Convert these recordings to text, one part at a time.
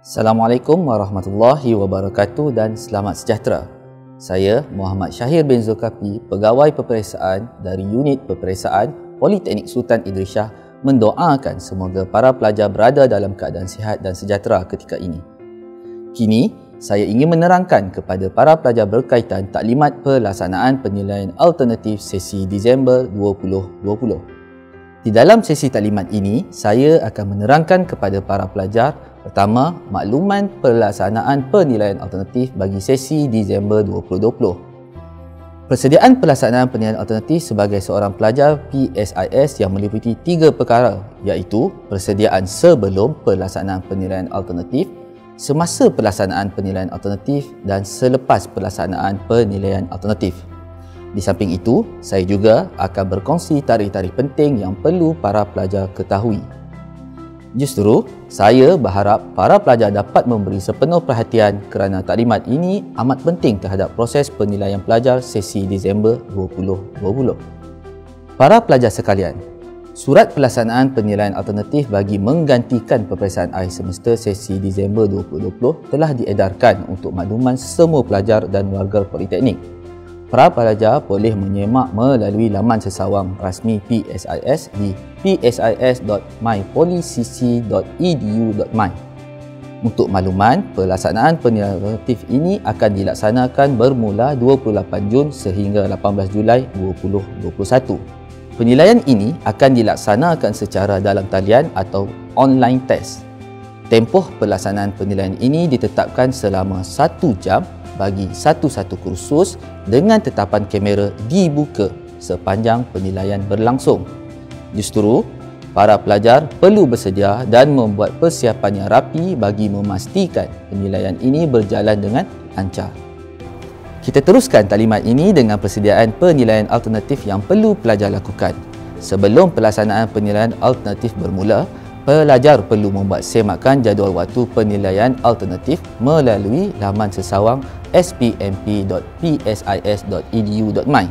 Assalamualaikum warahmatullahi wabarakatuh dan selamat sejahtera. Saya Muhammad Syahir bin Zulkafli, Pegawai Peperiksaan dari Unit Peperiksaan Politeknik Sultan Idris Shah, mendoakan semoga para pelajar berada dalam keadaan sihat dan sejahtera ketika ini. Kini, saya ingin menerangkan kepada para pelajar berkaitan taklimat pelaksanaan penilaian alternatif sesi Disember 2020. Di dalam sesi taklimat ini, saya akan menerangkan kepada para pelajar pertama, makluman pelaksanaan penilaian alternatif bagi sesi Disember 2020. Persediaan pelaksanaan penilaian alternatif sebagai seorang pelajar PSIS yang meliputi 3 perkara, iaitu persediaan sebelum pelaksanaan penilaian alternatif, semasa pelaksanaan penilaian alternatif dan selepas pelaksanaan penilaian alternatif. Di samping itu, saya juga akan berkongsi tarikh-tarikh penting yang perlu para pelajar ketahui. Justru, saya berharap para pelajar dapat memberi sepenuh perhatian kerana taklimat ini amat penting terhadap proses penilaian pelajar sesi Disember 2020. Para pelajar sekalian, surat pelaksanaan penilaian alternatif bagi menggantikan peperiksaan akhir semester sesi Disember 2020 telah diedarkan untuk makluman semua pelajar dan warga Politeknik. Para pelajar boleh menyemak melalui laman sesawang rasmi PSIS di psis.mypolicc.edu.my. Untuk makluman, pelaksanaan penilaian alternatif ini akan dilaksanakan bermula 28 Jun sehingga 18 Julai 2021. Penilaian ini akan dilaksanakan secara dalam talian atau online test. Tempoh pelaksanaan penilaian ini ditetapkan selama 1 jam bagi satu-satu kursus dengan tetapan kamera dibuka sepanjang penilaian berlangsung. Justru, para pelajar perlu bersedia dan membuat persiapan yang rapi bagi memastikan penilaian ini berjalan dengan lancar. Kita teruskan taklimat ini dengan persediaan penilaian alternatif yang perlu pelajar lakukan. Sebelum pelaksanaan penilaian alternatif bermula, pelajar perlu membuat semakan jadual waktu penilaian alternatif melalui laman sesawang spmp.psis.edu.my.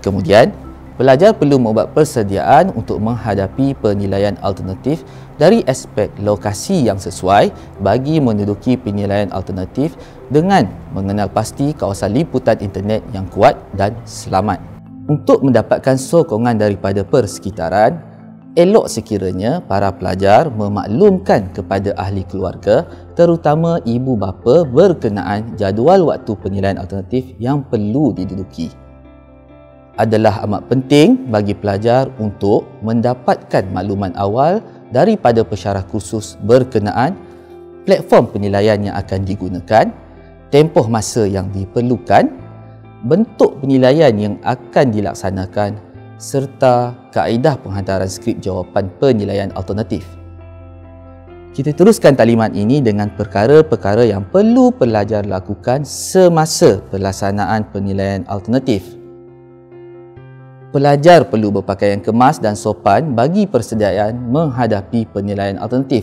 Kemudian, pelajar perlu membuat persediaan untuk menghadapi penilaian alternatif dari aspek lokasi yang sesuai bagi menduduki penilaian alternatif dengan mengenal pasti kawasan liputan internet yang kuat dan selamat. Untuk mendapatkan sokongan daripada persekitaran, elok sekiranya para pelajar memaklumkan kepada ahli keluarga, terutama ibu bapa, berkenaan jadual waktu penilaian alternatif yang perlu diduduki. Adalah amat penting bagi pelajar untuk mendapatkan makluman awal daripada pensyarah kursus berkenaan platform penilaian yang akan digunakan, tempoh masa yang diperlukan, bentuk penilaian yang akan dilaksanakan serta kaedah penghantaran skrip jawapan penilaian alternatif. Kita teruskan taklimat ini dengan perkara-perkara yang perlu pelajar lakukan semasa pelaksanaan penilaian alternatif. Pelajar perlu berpakaian kemas dan sopan bagi persediaan menghadapi penilaian alternatif.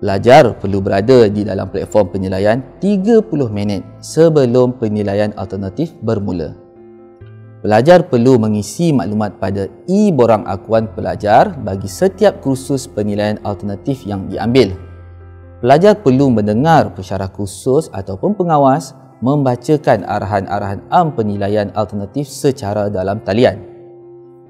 Pelajar perlu berada di dalam platform penilaian 30 minit sebelum penilaian alternatif bermula. Pelajar perlu mengisi maklumat pada e-borang akuan pelajar bagi setiap kursus penilaian alternatif yang diambil. Pelajar perlu mendengar pensyarah kursus ataupun pengawas membacakan arahan-arahan penilaian alternatif secara dalam talian.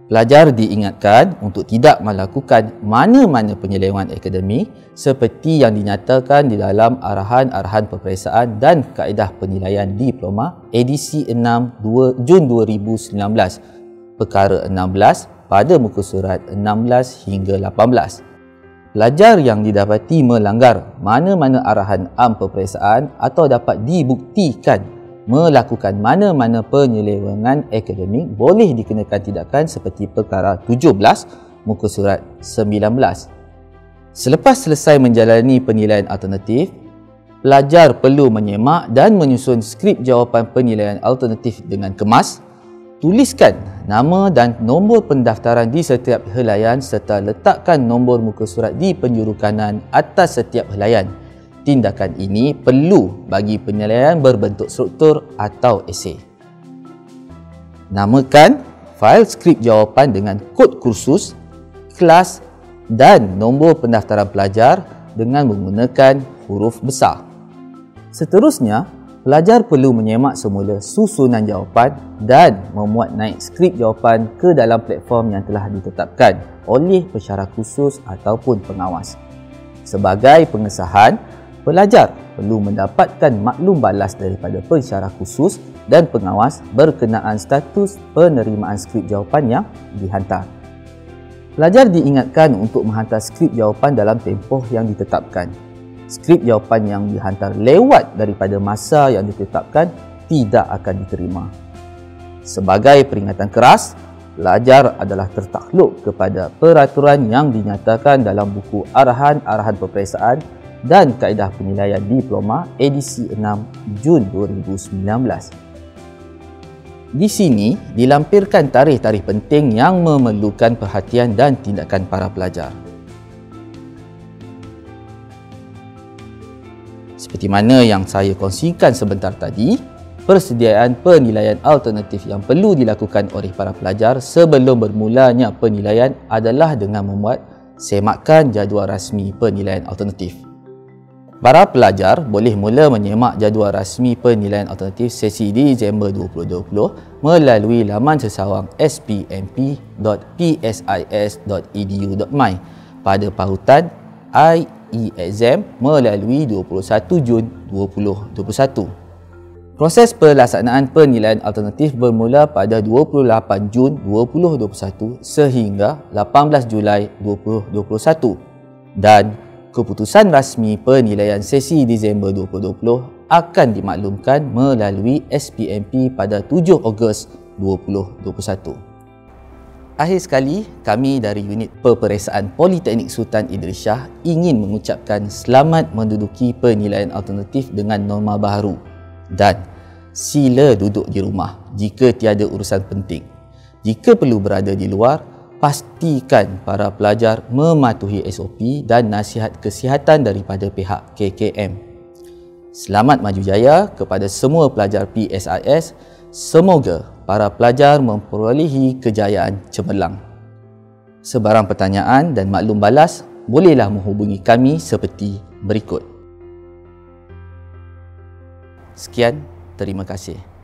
Pelajar diingatkan untuk tidak melakukan mana-mana penyelewengan akademik seperti yang dinyatakan di dalam arahan-arahan peperiksaan dan kaedah penilaian diploma edisi 6 Jun 2019, perkara 16 pada muka surat 16 hingga 18. Pelajar yang didapati melanggar mana-mana arahan peperiksaan atau dapat dibuktikan melakukan mana-mana penyelewengan akademik boleh dikenakan tindakan seperti perkara 17 muka surat 19. Selepas selesai menjalani penilaian alternatif, pelajar perlu menyemak dan menyusun skrip jawapan penilaian alternatif dengan kemas. Tuliskan nama dan nombor pendaftaran di setiap helaian serta letakkan nombor muka surat di penjuru kanan atas setiap helaian. Tindakan ini perlu bagi penilaian berbentuk struktur atau esei. Namakan fail skrip jawapan dengan kod kursus, kelas dan nombor pendaftaran pelajar dengan menggunakan huruf besar. Seterusnya, pelajar perlu menyemak semula susunan jawapan dan memuat naik skrip jawapan ke dalam platform yang telah ditetapkan oleh pensyarah khusus ataupun pengawas. Sebagai pengesahan, pelajar perlu mendapatkan maklum balas daripada pensyarah khusus dan pengawas berkenaan status penerimaan skrip jawapan yang dihantar. Pelajar diingatkan untuk menghantar skrip jawapan dalam tempoh yang ditetapkan. Skrip jawapan yang dihantar lewat daripada masa yang ditetapkan tidak akan diterima. Sebagai peringatan keras, pelajar adalah tertakluk kepada peraturan yang dinyatakan dalam buku Arahan-Arahan Peperiksaan dan Kaedah Penilaian Diploma edisi 6 Jun 2019. Di sini dilampirkan tarikh-tarikh penting yang memerlukan perhatian dan tindakan para pelajar. Seperti mana yang saya kongsikan sebentar tadi, persediaan penilaian alternatif yang perlu dilakukan oleh para pelajar sebelum bermulanya penilaian adalah dengan membuat semakan jadual rasmi penilaian alternatif. Para pelajar boleh mula menyemak jadual rasmi penilaian alternatif sesi Disember 2020 melalui laman sesawang spmp.psis.edu.my pada pautan IE-Exam melalui 21 Jun 2021. Proses pelaksanaan penilaian alternatif bermula pada 28 Jun 2021 sehingga 18 Julai 2021 dan keputusan rasmi penilaian sesi Disember 2020 akan dimaklumkan melalui SPMP pada 7 Ogos 2021. Akhir sekali, kami dari Unit Peperiksaan Politeknik Sultan Idris Shah ingin mengucapkan selamat menduduki penilaian alternatif dengan norma baharu dan sila duduk di rumah jika tiada urusan penting. Jika perlu berada di luar, pastikan para pelajar mematuhi SOP dan nasihat kesihatan daripada pihak KKM. Selamat maju jaya kepada semua pelajar PSIS. Semoga para pelajar memperolehi kejayaan cemerlang. Sebarang pertanyaan dan maklum balas, bolehlah menghubungi kami seperti berikut. Sekian, terima kasih.